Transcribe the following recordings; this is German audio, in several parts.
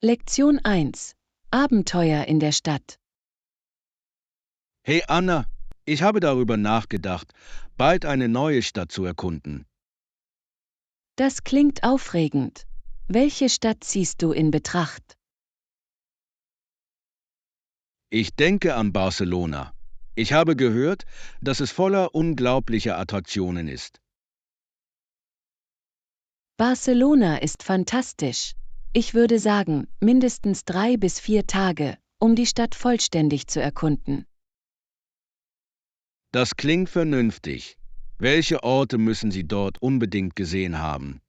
Lektion 1. Abenteuer in der Stadt. Hey Anna, ich habe darüber nachgedacht, bald eine neue Stadt zu erkunden. Das klingt aufregend. Welche Stadt ziehst du in Betracht? Ich denke an Barcelona. Ich habe gehört, dass es voller unglaublicher Attraktionen ist. Barcelona ist fantastisch. Ich würde sagen, mindestens 3 bis 4 Tage, um die Stadt vollständig zu erkunden. Das klingt vernünftig. Welche Orte müssen Sie dort unbedingt gesehen haben?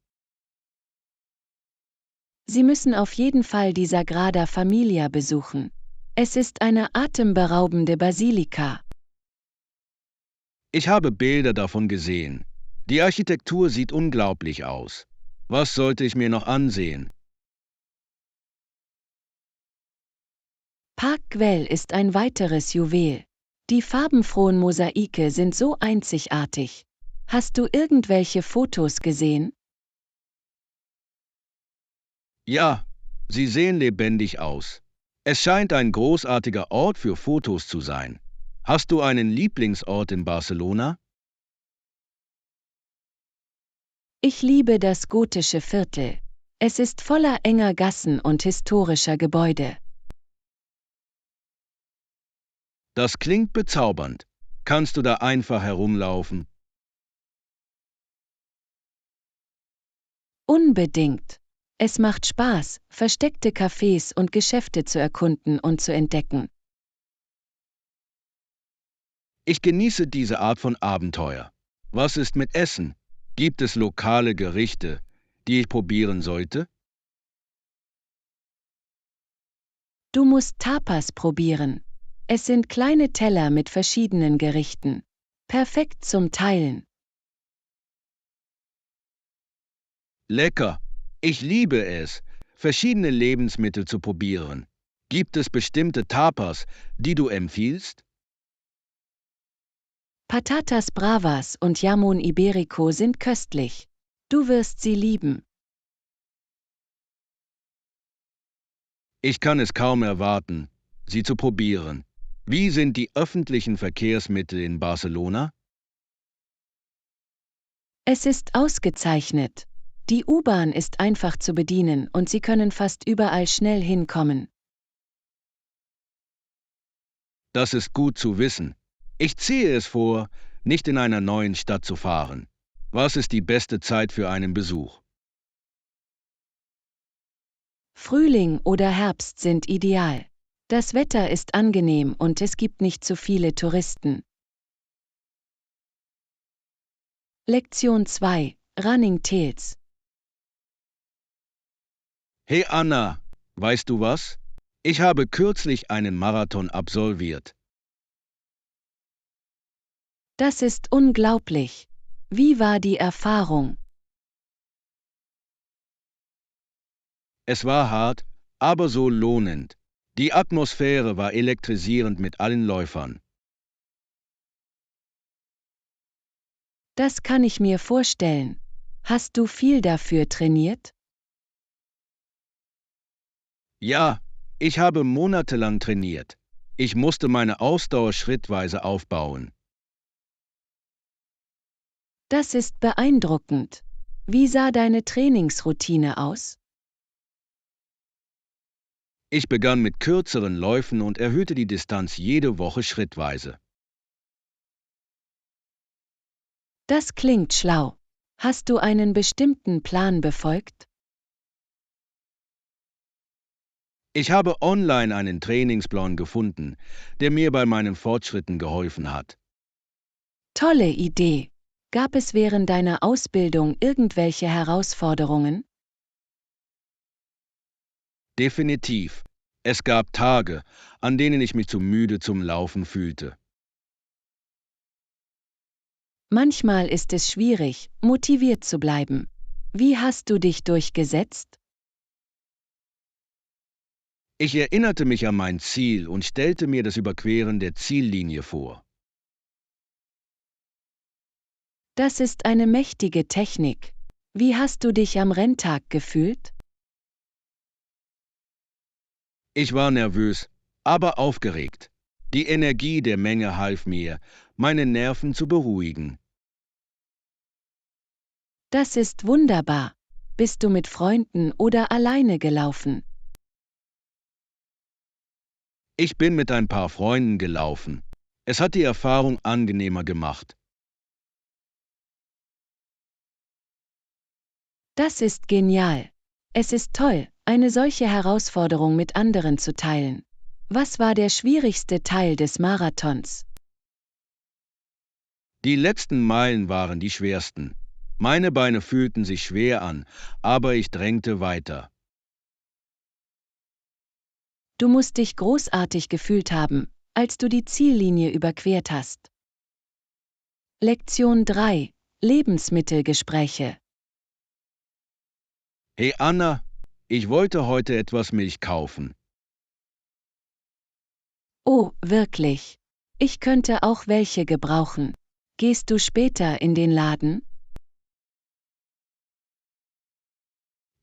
Sie müssen auf jeden Fall die Sagrada Familia besuchen. Es ist eine atemberaubende Basilika. Ich habe Bilder davon gesehen. Die Architektur sieht unglaublich aus. Was sollte ich mir noch ansehen? Park Güell ist ein weiteres Juwel. Die farbenfrohen Mosaike sind so einzigartig. Hast du irgendwelche Fotos gesehen? Ja, sie sehen lebendig aus. Es scheint ein großartiger Ort für Fotos zu sein. Hast du einen Lieblingsort in Barcelona? Ich liebe das gotische Viertel. Es ist voller enger Gassen und historischer Gebäude. Das klingt bezaubernd. Kannst du da einfach herumlaufen? Unbedingt. Es macht Spaß, versteckte Cafés und Geschäfte zu erkunden und zu entdecken. Ich genieße diese Art von Abenteuer. Was ist mit Essen? Gibt es lokale Gerichte, die ich probieren sollte? Du musst Tapas probieren. Es sind kleine Teller mit verschiedenen Gerichten. Perfekt zum Teilen. Lecker. Ich liebe es, verschiedene Lebensmittel zu probieren. Gibt es bestimmte Tapas, die du empfiehlst? Patatas Bravas und Jamón Ibérico sind köstlich. Du wirst sie lieben. Ich kann es kaum erwarten, sie zu probieren. Wie sind die öffentlichen Verkehrsmittel in Barcelona? Es ist ausgezeichnet. Die U-Bahn ist einfach zu bedienen und Sie können fast überall schnell hinkommen. Das ist gut zu wissen. Ich ziehe es vor, nicht in einer neuen Stadt zu fahren. Was ist die beste Zeit für einen Besuch? Frühling oder Herbst sind ideal. Das Wetter ist angenehm und es gibt nicht zu viele Touristen. Lektion 2. Running Tales. Hey Anna, weißt du was? Ich habe kürzlich einen Marathon absolviert. Das ist unglaublich. Wie war die Erfahrung? Es war hart, aber so lohnend. Die Atmosphäre war elektrisierend mit allen Läufern. Das kann ich mir vorstellen. Hast du viel dafür trainiert? Ja, ich habe monatelang trainiert. Ich musste meine Ausdauer schrittweise aufbauen. Das ist beeindruckend. Wie sah deine Trainingsroutine aus? Ich begann mit kürzeren Läufen und erhöhte die Distanz jede Woche schrittweise. Das klingt schlau. Hast du einen bestimmten Plan befolgt? Ich habe online einen Trainingsplan gefunden, der mir bei meinen Fortschritten geholfen hat. Tolle Idee. Gab es während deiner Ausbildung irgendwelche Herausforderungen? Definitiv. Es gab Tage, an denen ich mich zu müde zum Laufen fühlte. Manchmal ist es schwierig, motiviert zu bleiben. Wie hast du dich durchgesetzt? Ich erinnerte mich an mein Ziel und stellte mir das Überqueren der Ziellinie vor. Das ist eine mächtige Technik. Wie hast du dich am Renntag gefühlt? Ich war nervös, aber aufgeregt. Die Energie der Menge half mir, meine Nerven zu beruhigen. Das ist wunderbar. Bist du mit Freunden oder alleine gelaufen? Ich bin mit ein paar Freunden gelaufen. Es hat die Erfahrung angenehmer gemacht. Das ist genial. Es ist toll, eine solche Herausforderung mit anderen zu teilen. Was war der schwierigste Teil des Marathons? Die letzten Meilen waren die schwersten. Meine Beine fühlten sich schwer an, aber ich drängte weiter. Du musst dich großartig gefühlt haben, als du die Ziellinie überquert hast. Lektion 3: Lebensmittelgespräche. Hey Anna, ich wollte heute etwas Milch kaufen. Oh, wirklich? Ich könnte auch welche gebrauchen. Gehst du später in den Laden?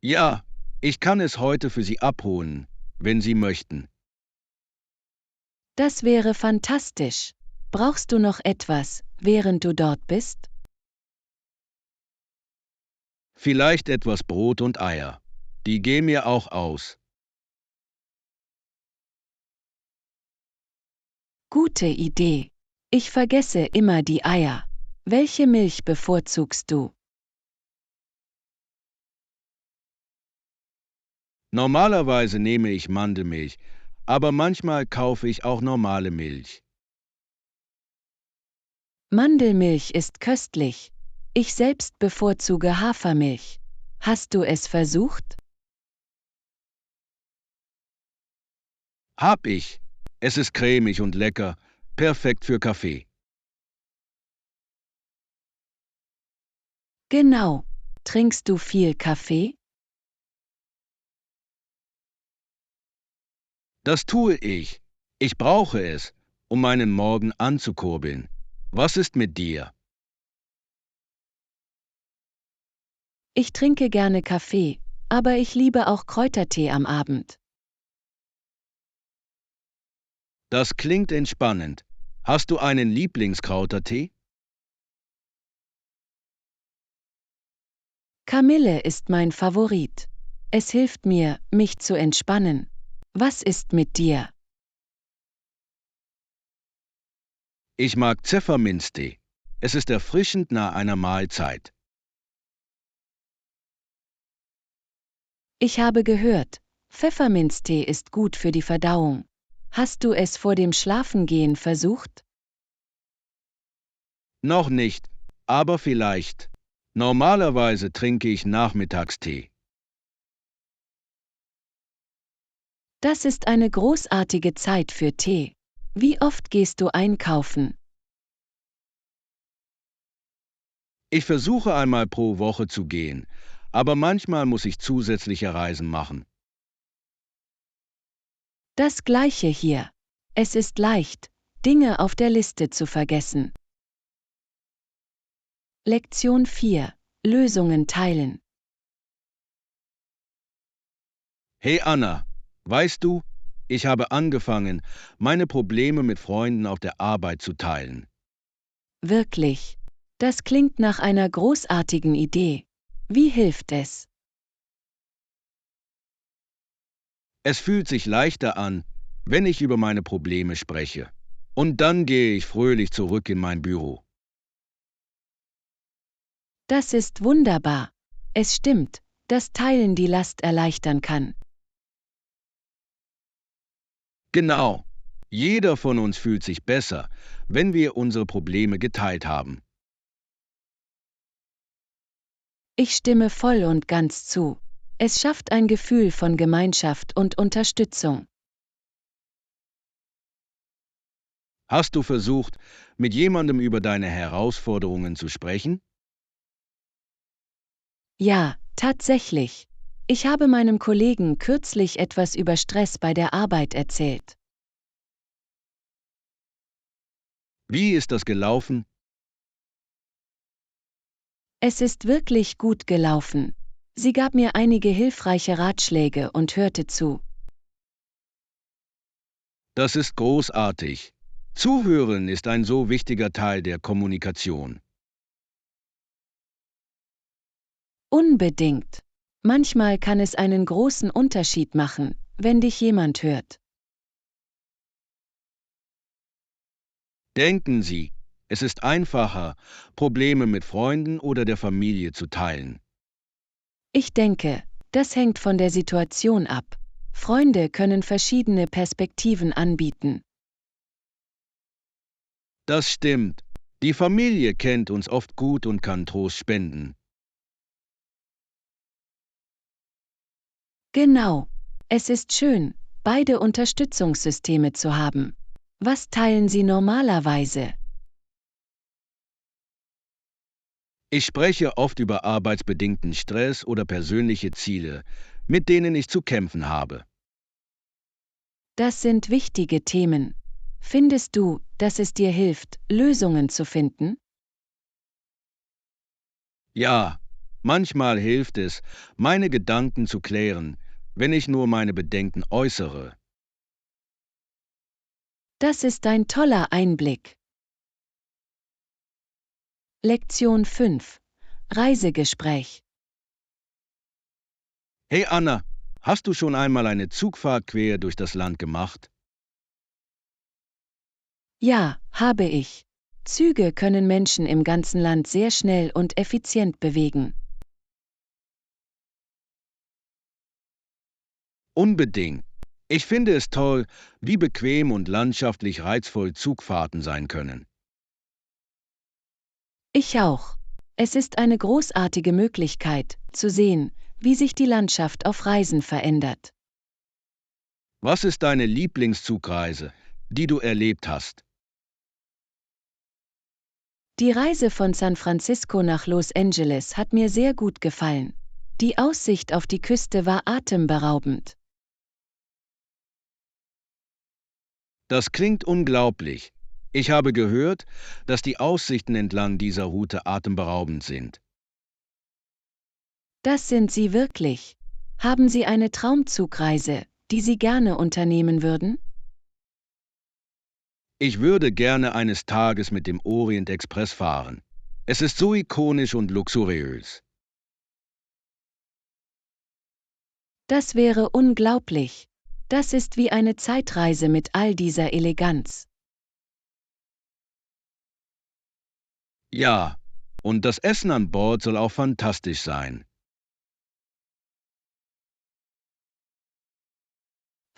Ja, ich kann es heute für Sie abholen, wenn Sie möchten. Das wäre fantastisch. Brauchst du noch etwas, während du dort bist? Vielleicht etwas Brot und Eier. Die gehen mir auch aus. Gute Idee. Ich vergesse immer die Eier. Welche Milch bevorzugst du? Normalerweise nehme ich Mandelmilch, aber manchmal kaufe ich auch normale Milch. Mandelmilch ist köstlich. Ich selbst bevorzuge Hafermilch. Hast du es versucht? Hab ich. Es ist cremig und lecker, perfekt für Kaffee. Genau. Trinkst du viel Kaffee? Das tue ich. Ich brauche es, um meinen Morgen anzukurbeln. Was ist mit dir? Ich trinke gerne Kaffee, aber ich liebe auch Kräutertee am Abend. Das klingt entspannend. Hast du einen Lieblingskrautertee? Kamille ist mein Favorit. Es hilft mir, mich zu entspannen. Was ist mit dir? Ich mag Pfefferminztee. Es ist erfrischend nach einer Mahlzeit. Ich habe gehört, Pfefferminztee ist gut für die Verdauung. Hast du es vor dem Schlafengehen versucht? Noch nicht, aber vielleicht. Normalerweise trinke ich Nachmittagstee. Das ist eine großartige Zeit für Tee. Wie oft gehst du einkaufen? Ich versuche einmal pro Woche zu gehen, aber manchmal muss ich zusätzliche Reisen machen. Das gleiche hier. Es ist leicht, Dinge auf der Liste zu vergessen. Lektion 4: Lösungen teilen. Hey Anna, weißt du, ich habe angefangen, meine Probleme mit Freunden auf der Arbeit zu teilen. Wirklich. Das klingt nach einer großartigen Idee. Wie hilft es? Es fühlt sich leichter an, wenn ich über meine Probleme spreche. Und dann gehe ich fröhlich zurück in mein Büro. Das ist wunderbar. Es stimmt, dass Teilen die Last erleichtern kann. Genau. Jeder von uns fühlt sich besser, wenn wir unsere Probleme geteilt haben. Ich stimme voll und ganz zu. Es schafft ein Gefühl von Gemeinschaft und Unterstützung. Hast du versucht, mit jemandem über deine Herausforderungen zu sprechen? Ja, tatsächlich. Ich habe meinem Kollegen kürzlich etwas über Stress bei der Arbeit erzählt. Wie ist das gelaufen? Es ist wirklich gut gelaufen. Sie gab mir einige hilfreiche Ratschläge und hörte zu. Das ist großartig. Zuhören ist ein so wichtiger Teil der Kommunikation. Unbedingt. Manchmal kann es einen großen Unterschied machen, wenn dich jemand hört. Denken Sie, es ist einfacher, Probleme mit Freunden oder der Familie zu teilen. Ich denke, das hängt von der Situation ab. Freunde können verschiedene Perspektiven anbieten. Das stimmt. Die Familie kennt uns oft gut und kann Trost spenden. Genau. Es ist schön, beide Unterstützungssysteme zu haben. Was teilen Sie normalerweise? Ich spreche oft über arbeitsbedingten Stress oder persönliche Ziele, mit denen ich zu kämpfen habe. Das sind wichtige Themen. Findest du, dass es dir hilft, Lösungen zu finden? Ja, manchmal hilft es, meine Gedanken zu klären, wenn ich nur meine Bedenken äußere. Das ist ein toller Einblick. Lektion 5. Reisegespräch. Hey Anna, hast du schon einmal eine Zugfahrt quer durch das Land gemacht? Ja, habe ich. Züge können Menschen im ganzen Land sehr schnell und effizient bewegen. Unbedingt. Ich finde es toll, wie bequem und landschaftlich reizvoll Zugfahrten sein können. Ich auch. Es ist eine großartige Möglichkeit, zu sehen, wie sich die Landschaft auf Reisen verändert. Was ist deine Lieblingszugreise, die du erlebt hast? Die Reise von San Francisco nach Los Angeles hat mir sehr gut gefallen. Die Aussicht auf die Küste war atemberaubend. Das klingt unglaublich. Ich habe gehört, dass die Aussichten entlang dieser Route atemberaubend sind. Das sind sie wirklich. Haben Sie eine Traumzugreise, die Sie gerne unternehmen würden? Ich würde gerne eines Tages mit dem Orient Express fahren. Es ist so ikonisch und luxuriös. Das wäre unglaublich. Das ist wie eine Zeitreise mit all dieser Eleganz. Ja, und das Essen an Bord soll auch fantastisch sein.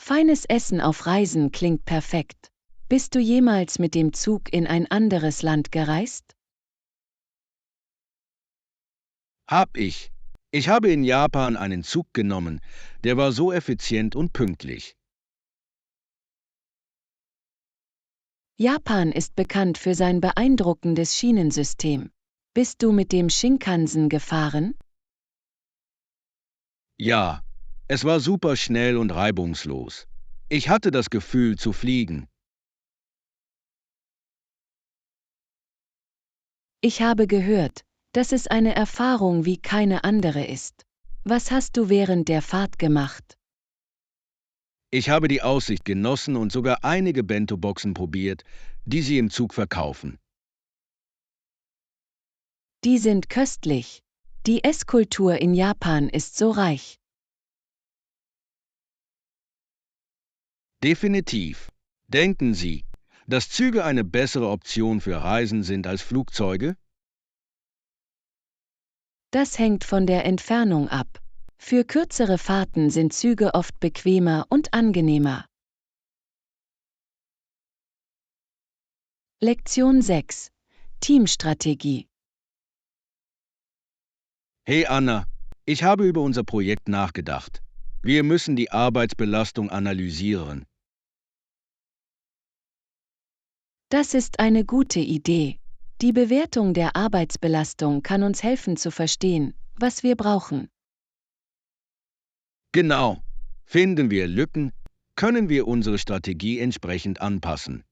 Feines Essen auf Reisen klingt perfekt. Bist du jemals mit dem Zug in ein anderes Land gereist? Hab ich. Ich habe in Japan einen Zug genommen, der war so effizient und pünktlich. Japan ist bekannt für sein beeindruckendes Schienensystem. Bist du mit dem Shinkansen gefahren? Ja, es war super schnell und reibungslos. Ich hatte das Gefühl zu fliegen. Ich habe gehört, dass es eine Erfahrung wie keine andere ist. Was hast du während der Fahrt gemacht? Ich habe die Aussicht genossen und sogar einige Bento-Boxen probiert, die sie im Zug verkaufen. Die sind köstlich. Die Esskultur in Japan ist so reich. Definitiv. Denken Sie, dass Züge eine bessere Option für Reisen sind als Flugzeuge? Das hängt von der Entfernung ab. Für kürzere Fahrten sind Züge oft bequemer und angenehmer. Lektion 6. Teamstrategie. Hey Anna, ich habe über unser Projekt nachgedacht. Wir müssen die Arbeitsbelastung analysieren. Das ist eine gute Idee. Die Bewertung der Arbeitsbelastung kann uns helfen zu verstehen, was wir brauchen. Genau. Finden wir Lücken, können wir unsere Strategie entsprechend anpassen.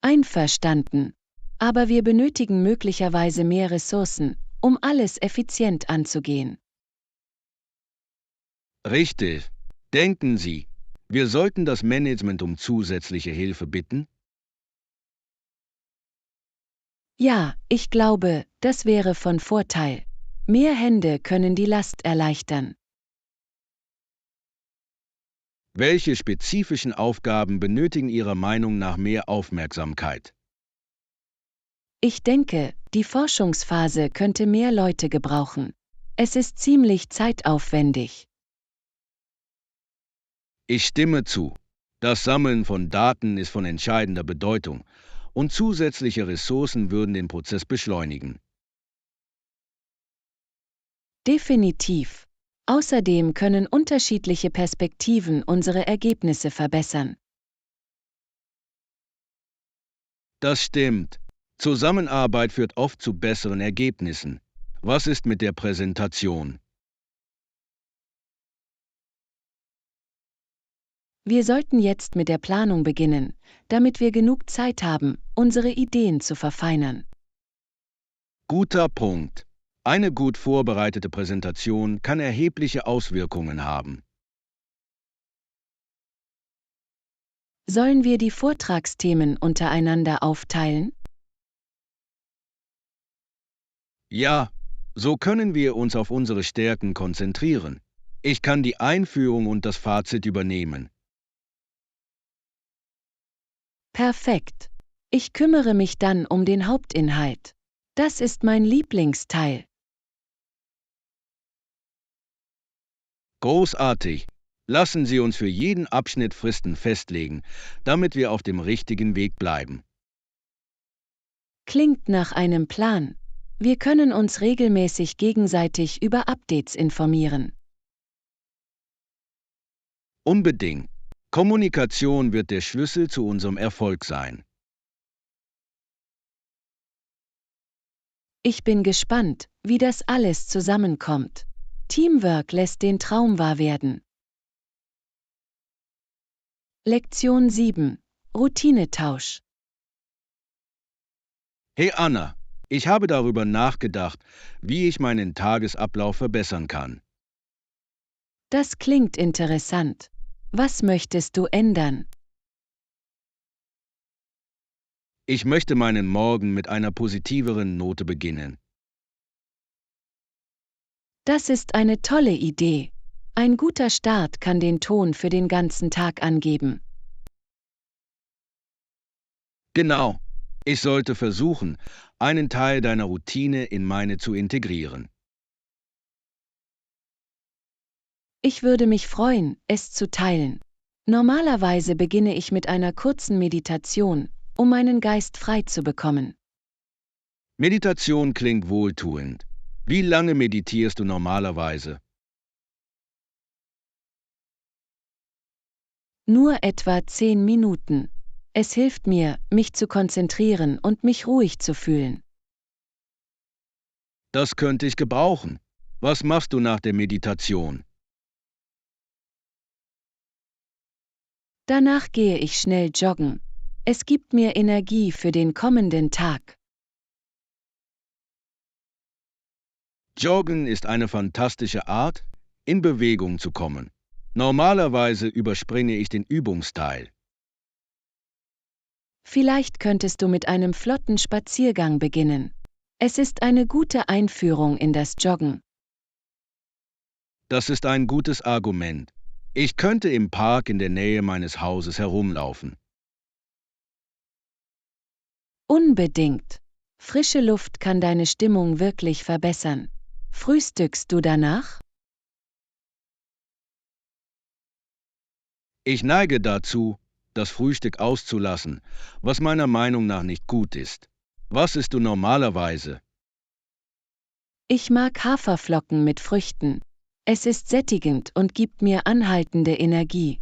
Einverstanden. Aber wir benötigen möglicherweise mehr Ressourcen, um alles effizient anzugehen. Richtig. Denken Sie, wir sollten das Management um zusätzliche Hilfe bitten? Ja, ich glaube, das wäre von Vorteil. Mehr Hände können die Last erleichtern. Welche spezifischen Aufgaben benötigen Ihrer Meinung nach mehr Aufmerksamkeit? Ich denke, die Forschungsphase könnte mehr Leute gebrauchen. Es ist ziemlich zeitaufwendig. Ich stimme zu. Das Sammeln von Daten ist von entscheidender Bedeutung und zusätzliche Ressourcen würden den Prozess beschleunigen. Definitiv. Außerdem können unterschiedliche Perspektiven unsere Ergebnisse verbessern. Das stimmt. Zusammenarbeit führt oft zu besseren Ergebnissen. Was ist mit der Präsentation? Wir sollten jetzt mit der Planung beginnen, damit wir genug Zeit haben, unsere Ideen zu verfeinern. Guter Punkt. Eine gut vorbereitete Präsentation kann erhebliche Auswirkungen haben. Sollen wir die Vortragsthemen untereinander aufteilen? Ja, so können wir uns auf unsere Stärken konzentrieren. Ich kann die Einführung und das Fazit übernehmen. Perfekt. Ich kümmere mich dann um den Hauptinhalt. Das ist mein Lieblingsteil. Großartig. Lassen Sie uns für jeden Abschnitt Fristen festlegen, damit wir auf dem richtigen Weg bleiben. Klingt nach einem Plan. Wir können uns regelmäßig gegenseitig über Updates informieren. Unbedingt. Kommunikation wird der Schlüssel zu unserem Erfolg sein. Ich bin gespannt, wie das alles zusammenkommt. Teamwork lässt den Traum wahr werden. Lektion 7. Routinetausch. Hey Anna, ich habe darüber nachgedacht, wie ich meinen Tagesablauf verbessern kann. Das klingt interessant. Was möchtest du ändern? Ich möchte meinen Morgen mit einer positiveren Note beginnen. Das ist eine tolle Idee. Ein guter Start kann den Ton für den ganzen Tag angeben. Genau. Ich sollte versuchen, einen Teil deiner Routine in meine zu integrieren. Ich würde mich freuen, es zu teilen. Normalerweise beginne ich mit einer kurzen Meditation, um meinen Geist frei zu bekommen. Meditation klingt wohltuend. Wie lange meditierst du normalerweise? Nur etwa 10 Minuten. Es hilft mir, mich zu konzentrieren und mich ruhig zu fühlen. Das könnte ich gebrauchen. Was machst du nach der Meditation? Danach gehe ich schnell joggen. Es gibt mir Energie für den kommenden Tag. Joggen ist eine fantastische Art, in Bewegung zu kommen. Normalerweise überspringe ich den Übungsteil. Vielleicht könntest du mit einem flotten Spaziergang beginnen. Es ist eine gute Einführung in das Joggen. Das ist ein gutes Argument. Ich könnte im Park in der Nähe meines Hauses herumlaufen. Unbedingt. Frische Luft kann deine Stimmung wirklich verbessern. Frühstückst du danach? Ich neige dazu, das Frühstück auszulassen, was meiner Meinung nach nicht gut ist. Was isst du normalerweise? Ich mag Haferflocken mit Früchten. Es ist sättigend und gibt mir anhaltende Energie.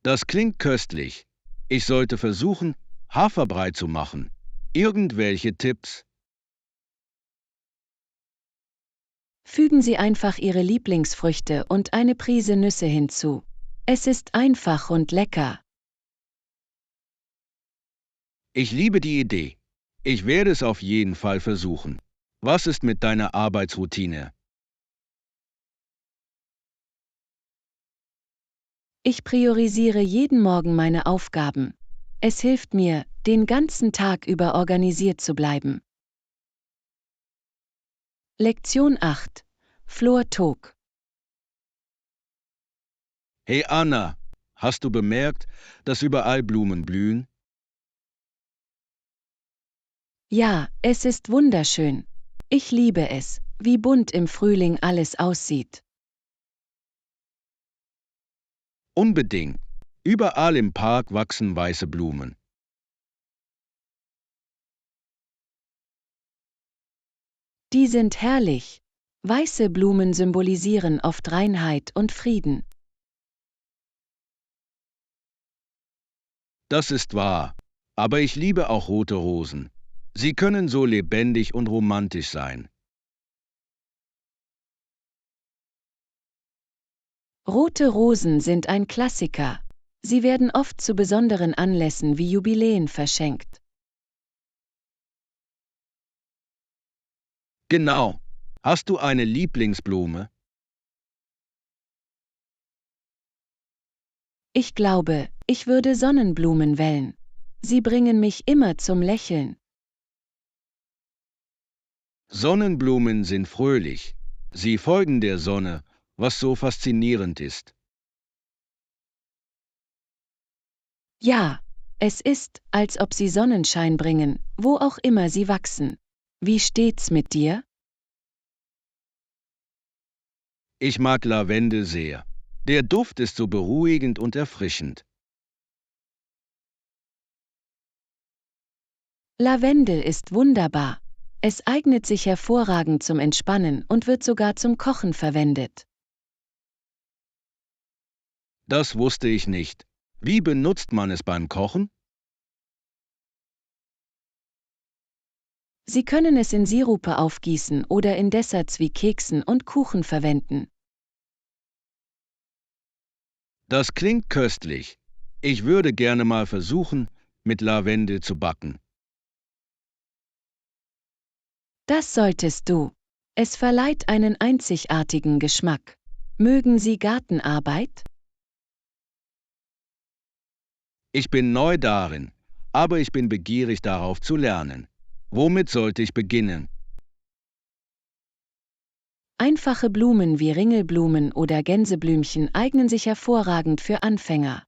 Das klingt köstlich. Ich sollte versuchen, Haferbrei zu machen. Irgendwelche Tipps? Fügen Sie einfach Ihre Lieblingsfrüchte und eine Prise Nüsse hinzu. Es ist einfach und lecker. Ich liebe die Idee. Ich werde es auf jeden Fall versuchen. Was ist mit deiner Arbeitsroutine? Ich priorisiere jeden Morgen meine Aufgaben. Es hilft mir, den ganzen Tag über organisiert zu bleiben. Lektion 8. Flor Tog. Hey Anna, hast du bemerkt, dass überall Blumen blühen? Ja, es ist wunderschön. Ich liebe es, wie bunt im Frühling alles aussieht. Unbedingt. Überall im Park wachsen weiße Blumen. Die sind herrlich. Weiße Blumen symbolisieren oft Reinheit und Frieden. Das ist wahr. Aber ich liebe auch rote Rosen. Sie können so lebendig und romantisch sein. Rote Rosen sind ein Klassiker. Sie werden oft zu besonderen Anlässen wie Jubiläen verschenkt. Genau. Hast du eine Lieblingsblume? Ich glaube, ich würde Sonnenblumen wählen. Sie bringen mich immer zum Lächeln. Sonnenblumen sind fröhlich. Sie folgen der Sonne, was so faszinierend ist. Ja, es ist, als ob sie Sonnenschein bringen, wo auch immer sie wachsen. Wie steht's mit dir? Ich mag Lavendel sehr. Der Duft ist so beruhigend und erfrischend. Lavendel ist wunderbar. Es eignet sich hervorragend zum Entspannen und wird sogar zum Kochen verwendet. Das wusste ich nicht. Wie benutzt man es beim Kochen? Sie können es in Sirupe aufgießen oder in Desserts wie Keksen und Kuchen verwenden. Das klingt köstlich. Ich würde gerne mal versuchen, mit Lavendel zu backen. Das solltest du. Es verleiht einen einzigartigen Geschmack. Mögen Sie Gartenarbeit? Ich bin neu darin, aber ich bin begierig darauf zu lernen. Womit sollte ich beginnen? Einfache Blumen wie Ringelblumen oder Gänseblümchen eignen sich hervorragend für Anfänger.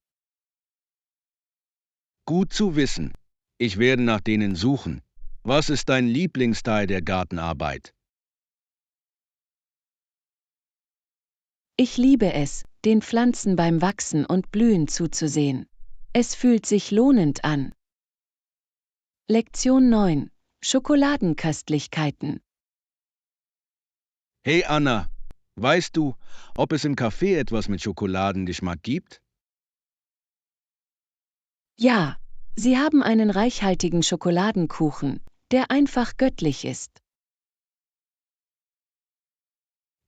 Gut zu wissen. Ich werde nach denen suchen. Was ist dein Lieblingsteil der Gartenarbeit? Ich liebe es, den Pflanzen beim Wachsen und Blühen zuzusehen. Es fühlt sich lohnend an. Lektion 9. Schokoladenköstlichkeiten. Hey Anna, weißt du, ob es im Café etwas mit Schokoladengeschmack gibt? Ja, sie haben einen reichhaltigen Schokoladenkuchen, der einfach göttlich ist.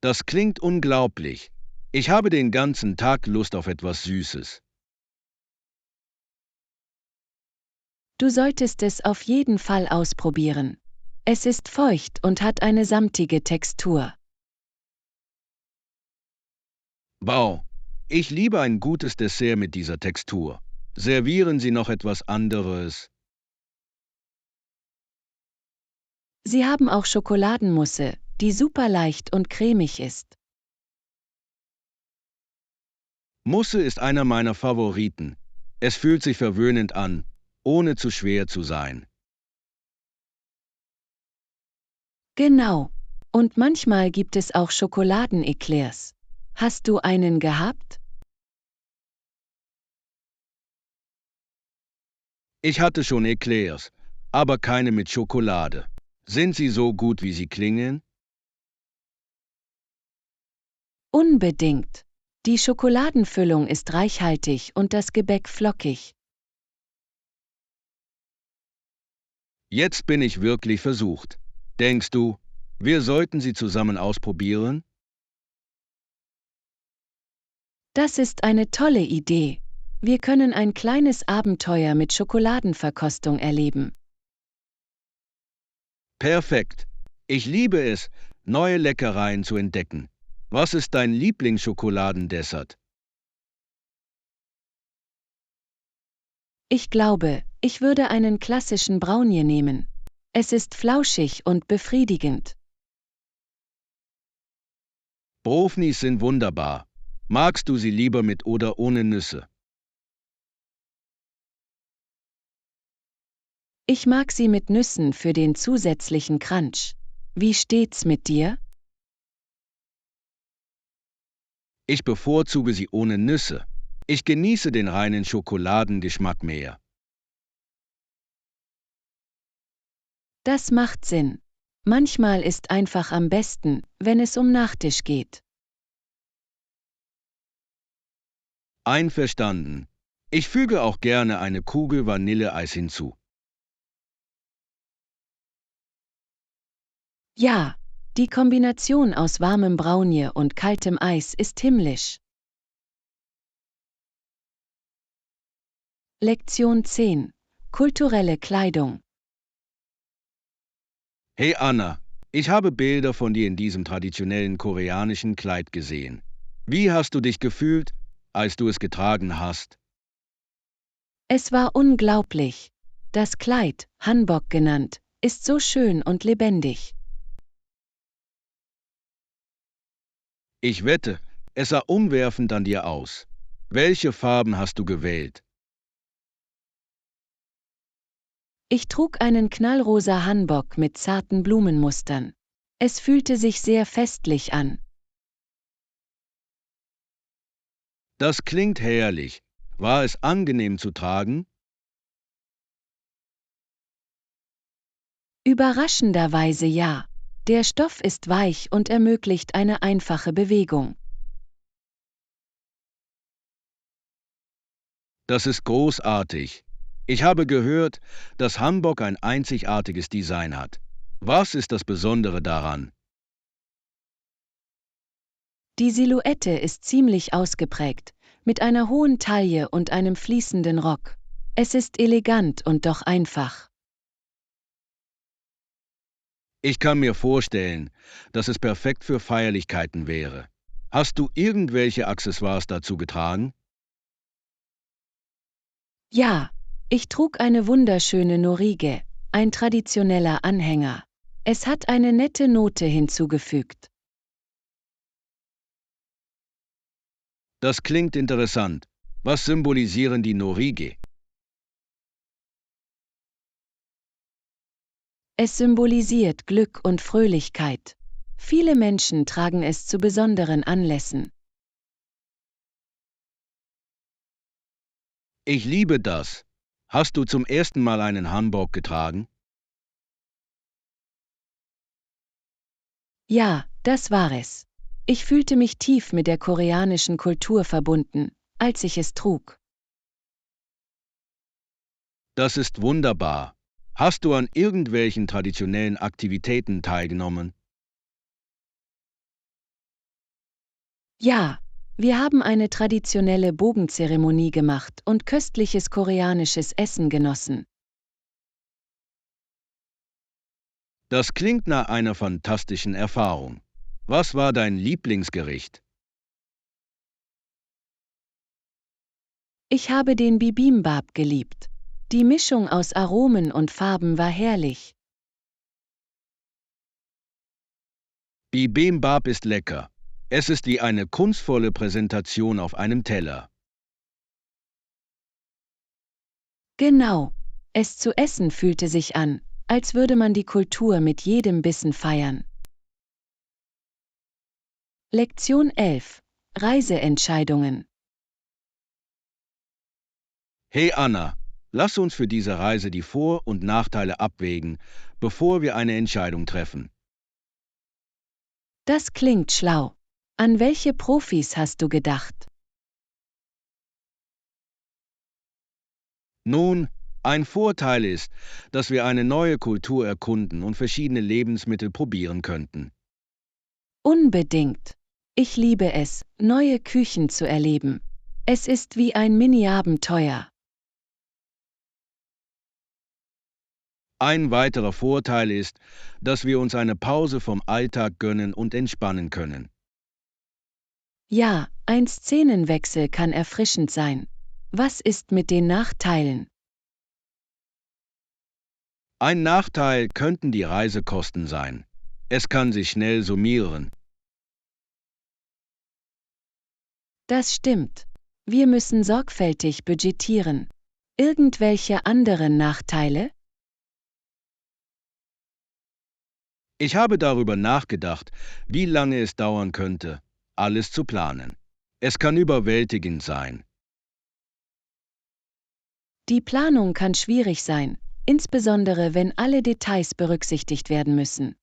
Das klingt unglaublich. Ich habe den ganzen Tag Lust auf etwas Süßes. Du solltest es auf jeden Fall ausprobieren. Es ist feucht und hat eine samtige Textur. Wow, ich liebe ein gutes Dessert mit dieser Textur. Servieren Sie noch etwas anderes? Sie haben auch Schokoladenmusse, die super leicht und cremig ist. Musse ist einer meiner Favoriten. Es fühlt sich verwöhnend an, ohne zu schwer zu sein. Genau. Und manchmal gibt es auch Schokoladeneclairs. Hast du einen gehabt? Ich hatte schon Eclairs, aber keine mit Schokolade. Sind sie so gut, wie sie klingen? Unbedingt. Die Schokoladenfüllung ist reichhaltig und das Gebäck flockig. Jetzt bin ich wirklich versucht. Denkst du, wir sollten sie zusammen ausprobieren? Das ist eine tolle Idee. Wir können ein kleines Abenteuer mit Schokoladenverkostung erleben. Perfekt. Ich liebe es, neue Leckereien zu entdecken. Was ist dein Lieblingsschokoladenessert? Ich glaube, ich würde einen klassischen Brownie nehmen. Es ist flauschig und befriedigend. Brownies sind wunderbar. Magst du sie lieber mit oder ohne Nüsse? Ich mag sie mit Nüssen für den zusätzlichen Crunch. Wie steht's mit dir? Ich bevorzuge sie ohne Nüsse. Ich genieße den reinen Schokoladengeschmack mehr. Das macht Sinn. Manchmal ist einfach am besten, wenn es um Nachtisch geht. Einverstanden. Ich füge auch gerne eine Kugel Vanilleeis hinzu. Ja, die Kombination aus warmem Brownie und kaltem Eis ist himmlisch. Lektion 10. Kulturelle Kleidung. Hey Anna, ich habe Bilder von dir in diesem traditionellen koreanischen Kleid gesehen. Wie hast du dich gefühlt, als du es getragen hast? Es war unglaublich. Das Kleid, Hanbok genannt, ist so schön und lebendig. Ich wette, es sah umwerfend an dir aus. Welche Farben hast du gewählt? Ich trug einen knallrosa Hanbok mit zarten Blumenmustern. Es fühlte sich sehr festlich an. Das klingt herrlich. War es angenehm zu tragen? Überraschenderweise ja. Der Stoff ist weich und ermöglicht eine einfache Bewegung. Das ist großartig. Ich habe gehört, dass Hanbok ein einzigartiges Design hat. Was ist das Besondere daran? Die Silhouette ist ziemlich ausgeprägt, mit einer hohen Taille und einem fließenden Rock. Es ist elegant und doch einfach. Ich kann mir vorstellen, dass es perfekt für Feierlichkeiten wäre. Hast du irgendwelche Accessoires dazu getragen? Ja, ich trug eine wunderschöne Norige, ein traditioneller Anhänger. Es hat eine nette Note hinzugefügt. Das klingt interessant. Was symbolisieren die Norige? Es symbolisiert Glück und Fröhlichkeit. Viele Menschen tragen es zu besonderen Anlässen. Ich liebe das. Hast du zum ersten Mal einen Hanbok getragen? Ja, das war es. Ich fühlte mich tief mit der koreanischen Kultur verbunden, als ich es trug. Das ist wunderbar. Hast du an irgendwelchen traditionellen Aktivitäten teilgenommen? Ja, wir haben eine traditionelle Bogenzeremonie gemacht und köstliches koreanisches Essen genossen. Das klingt nach einer fantastischen Erfahrung. Was war dein Lieblingsgericht? Ich habe den Bibimbap geliebt. Die Mischung aus Aromen und Farben war herrlich. Bibimbap ist lecker. Es ist wie eine kunstvolle Präsentation auf einem Teller. Genau. Es zu essen fühlte sich an, als würde man die Kultur mit jedem Bissen feiern. Lektion 11. Reiseentscheidungen. Hey Anna, lass uns für diese Reise die Vor- und Nachteile abwägen, bevor wir eine Entscheidung treffen. Das klingt schlau. An welche Profis hast du gedacht? Nun, ein Vorteil ist, dass wir eine neue Kultur erkunden und verschiedene Lebensmittel probieren könnten. Unbedingt. Ich liebe es, neue Küchen zu erleben. Es ist wie ein Mini-Abenteuer. Ein weiterer Vorteil ist, dass wir uns eine Pause vom Alltag gönnen und entspannen können. Ja, ein Szenenwechsel kann erfrischend sein. Was ist mit den Nachteilen? Ein Nachteil könnten die Reisekosten sein. Es kann sich schnell summieren. Das stimmt. Wir müssen sorgfältig budgetieren. Irgendwelche anderen Nachteile? Ich habe darüber nachgedacht, wie lange es dauern könnte, alles zu planen. Es kann überwältigend sein. Die Planung kann schwierig sein, insbesondere wenn alle Details berücksichtigt werden müssen.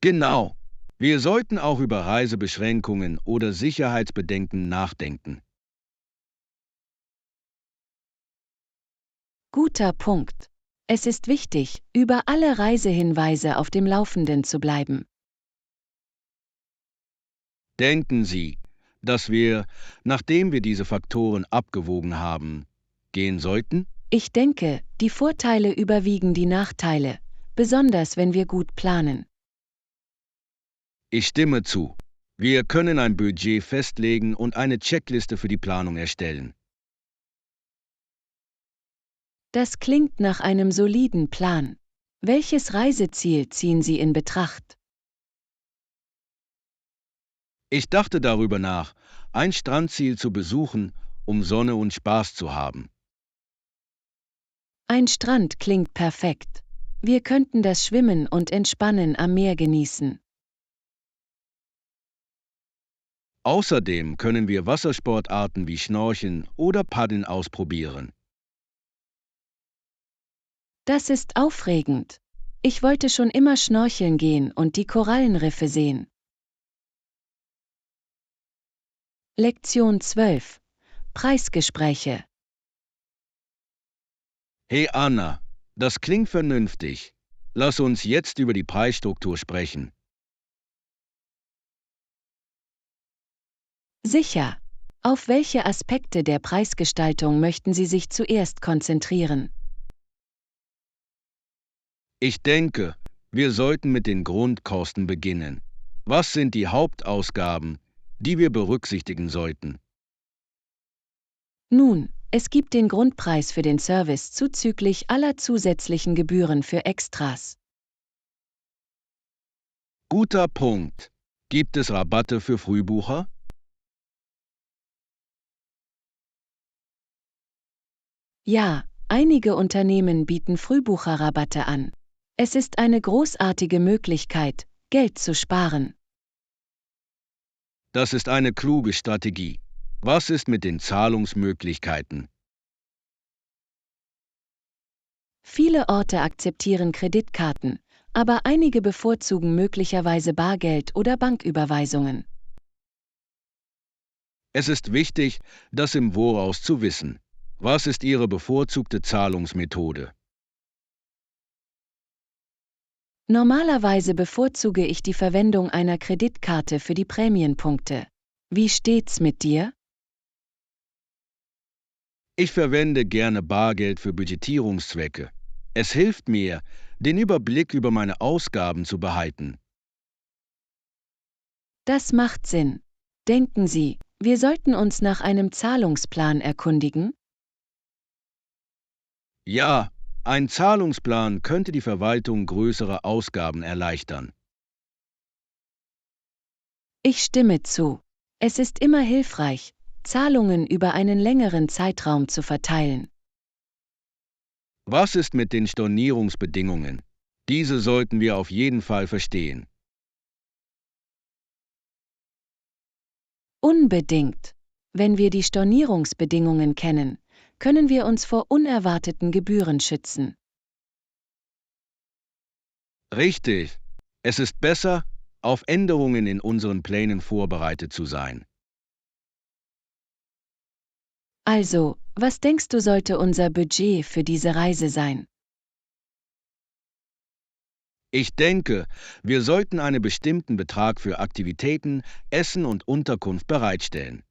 Genau. Wir sollten auch über Reisebeschränkungen oder Sicherheitsbedenken nachdenken. Guter Punkt. Es ist wichtig, über alle Reisehinweise auf dem Laufenden zu bleiben. Denken Sie, dass wir, nachdem wir diese Faktoren abgewogen haben, gehen sollten? Ich denke, die Vorteile überwiegen die Nachteile, besonders wenn wir gut planen. Ich stimme zu. Wir können ein Budget festlegen und eine Checkliste für die Planung erstellen. Das klingt nach einem soliden Plan. Welches Reiseziel ziehen Sie in Betracht? Ich dachte darüber nach, ein Strandziel zu besuchen, um Sonne und Spaß zu haben. Ein Strand klingt perfekt. Wir könnten das Schwimmen und Entspannen am Meer genießen. Außerdem können wir Wassersportarten wie Schnorcheln oder Paddeln ausprobieren. Das ist aufregend. Ich wollte schon immer schnorcheln gehen und die Korallenriffe sehen. Lektion 12. Preisgespräche. Hey Anna, das klingt vernünftig. Lass uns jetzt über die Preisstruktur sprechen. Sicher. Auf welche Aspekte der Preisgestaltung möchten Sie sich zuerst konzentrieren? Ich denke, wir sollten mit den Grundkosten beginnen. Was sind die Hauptausgaben, die wir berücksichtigen sollten? Nun, es gibt den Grundpreis für den Service zuzüglich aller zusätzlichen Gebühren für Extras. Guter Punkt. Gibt es Rabatte für Frühbucher? Ja, einige Unternehmen bieten Frühbucherrabatte an. Es ist eine großartige Möglichkeit, Geld zu sparen. Das ist eine kluge Strategie. Was ist mit den Zahlungsmöglichkeiten? Viele Orte akzeptieren Kreditkarten, aber einige bevorzugen möglicherweise Bargeld oder Banküberweisungen. Es ist wichtig, das im Voraus zu wissen. Was ist Ihre bevorzugte Zahlungsmethode? Normalerweise bevorzuge ich die Verwendung einer Kreditkarte für die Prämienpunkte. Wie steht's mit dir? Ich verwende gerne Bargeld für Budgetierungszwecke. Es hilft mir, den Überblick über meine Ausgaben zu behalten. Das macht Sinn. Denken Sie, wir sollten uns nach einem Zahlungsplan erkundigen? Ja, ein Zahlungsplan könnte die Verwaltung größerer Ausgaben erleichtern. Ich stimme zu. Es ist immer hilfreich, Zahlungen über einen längeren Zeitraum zu verteilen. Was ist mit den Stornierungsbedingungen? Diese sollten wir auf jeden Fall verstehen. Unbedingt. Wenn wir die Stornierungsbedingungen kennen, können wir uns vor unerwarteten Gebühren schützen. Richtig. Es ist besser, auf Änderungen in unseren Plänen vorbereitet zu sein. Also, was denkst du, sollte unser Budget für diese Reise sein? Ich denke, wir sollten einen bestimmten Betrag für Aktivitäten, Essen und Unterkunft bereitstellen.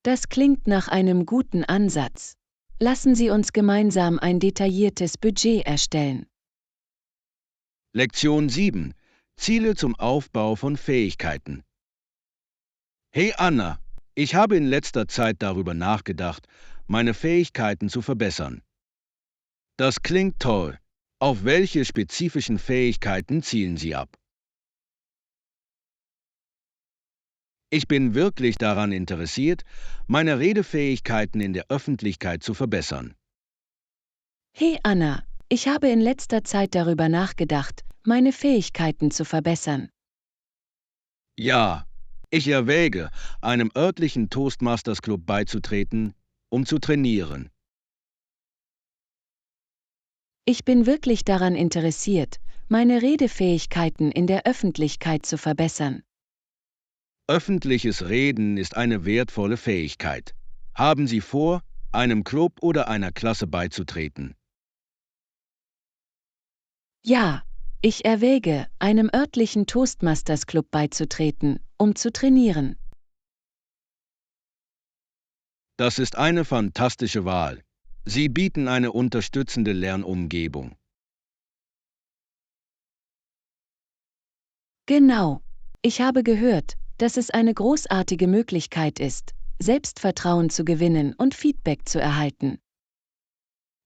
Das klingt nach einem guten Ansatz. Lassen Sie uns gemeinsam ein detailliertes Budget erstellen. Lektion 7. Ziele zum Aufbau von Fähigkeiten. Hey Anna, ich habe in letzter Zeit darüber nachgedacht, meine Fähigkeiten zu verbessern. Das klingt toll. Auf welche spezifischen Fähigkeiten zielen Sie ab? Ich bin wirklich daran interessiert, meine Redefähigkeiten in der Öffentlichkeit zu verbessern. Hey Anna, ich habe in letzter Zeit darüber nachgedacht, meine Fähigkeiten zu verbessern. Ja, ich erwäge, einem örtlichen Toastmasters Club beizutreten, um zu trainieren. Ich bin wirklich daran interessiert, meine Redefähigkeiten in der Öffentlichkeit zu verbessern. Öffentliches Reden ist eine wertvolle Fähigkeit. Haben Sie vor, einem Club oder einer Klasse beizutreten? Ja, ich erwäge, einem örtlichen Toastmasters Club beizutreten, um zu trainieren. Das ist eine fantastische Wahl. Sie bieten eine unterstützende Lernumgebung. Genau. Ich habe gehört, dass es eine großartige Möglichkeit ist, Selbstvertrauen zu gewinnen und Feedback zu erhalten.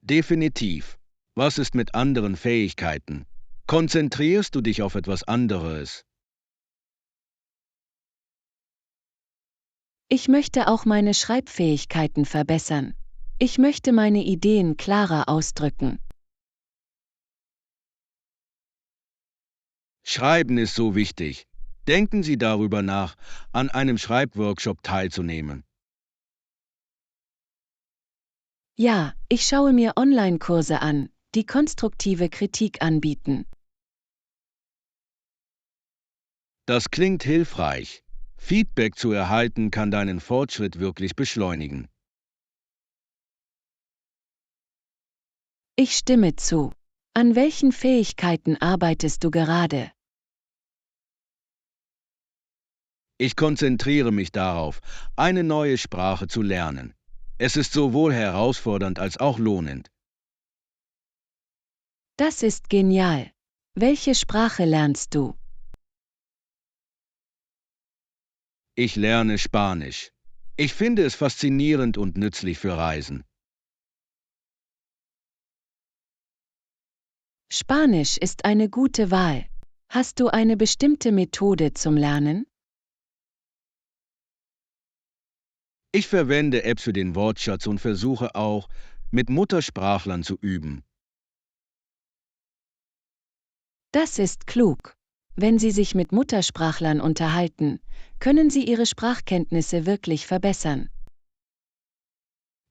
Definitiv. Was ist mit anderen Fähigkeiten? Konzentrierst du dich auf etwas anderes? Ich möchte auch meine Schreibfähigkeiten verbessern. Ich möchte meine Ideen klarer ausdrücken. Schreiben ist so wichtig. Denken Sie darüber nach, an einem Schreibworkshop teilzunehmen. Ja, ich schaue mir Online-Kurse an, die konstruktive Kritik anbieten. Das klingt hilfreich. Feedback zu erhalten kann deinen Fortschritt wirklich beschleunigen. Ich stimme zu. An welchen Fähigkeiten arbeitest du gerade? Ich konzentriere mich darauf, eine neue Sprache zu lernen. Es ist sowohl herausfordernd als auch lohnend. Das ist genial. Welche Sprache lernst du? Ich lerne Spanisch. Ich finde es faszinierend und nützlich für Reisen. Spanisch ist eine gute Wahl. Hast du eine bestimmte Methode zum Lernen? Ich verwende Apps für den Wortschatz und versuche auch, mit Muttersprachlern zu üben. Das ist klug. Wenn Sie sich mit Muttersprachlern unterhalten, können Sie Ihre Sprachkenntnisse wirklich verbessern.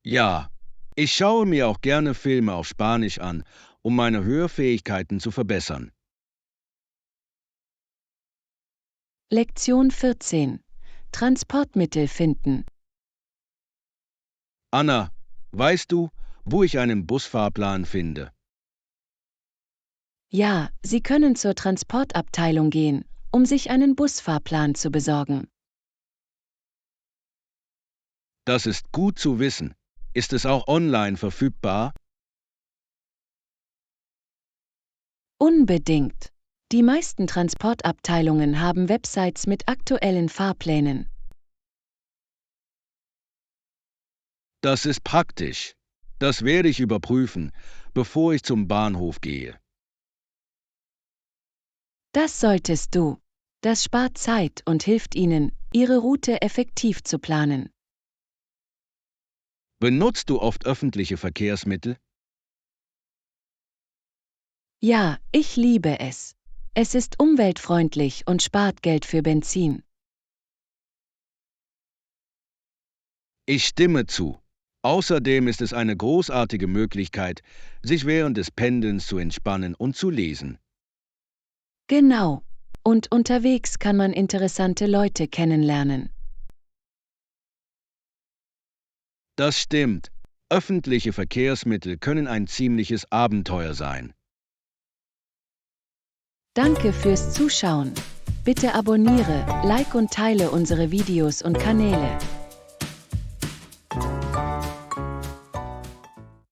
Ja, ich schaue mir auch gerne Filme auf Spanisch an, um meine Hörfähigkeiten zu verbessern. Lektion 14. Transportmittel finden. Anna, weißt du, wo ich einen Busfahrplan finde? Ja, Sie können zur Transportabteilung gehen, um sich einen Busfahrplan zu besorgen. Das ist gut zu wissen. Ist es auch online verfügbar? Unbedingt. Die meisten Transportabteilungen haben Websites mit aktuellen Fahrplänen. Das ist praktisch. Das werde ich überprüfen, bevor ich zum Bahnhof gehe. Das solltest du. Das spart Zeit und hilft Ihnen, Ihre Route effektiv zu planen. Benutzt du oft öffentliche Verkehrsmittel? Ja, ich liebe es. Es ist umweltfreundlich und spart Geld für Benzin. Ich stimme zu. Außerdem ist es eine großartige Möglichkeit, sich während des Pendelns zu entspannen und zu lesen. Genau. Und unterwegs kann man interessante Leute kennenlernen. Das stimmt. Öffentliche Verkehrsmittel können ein ziemliches Abenteuer sein. Danke fürs Zuschauen. Bitte abonniere, like und teile unsere Videos und Kanäle.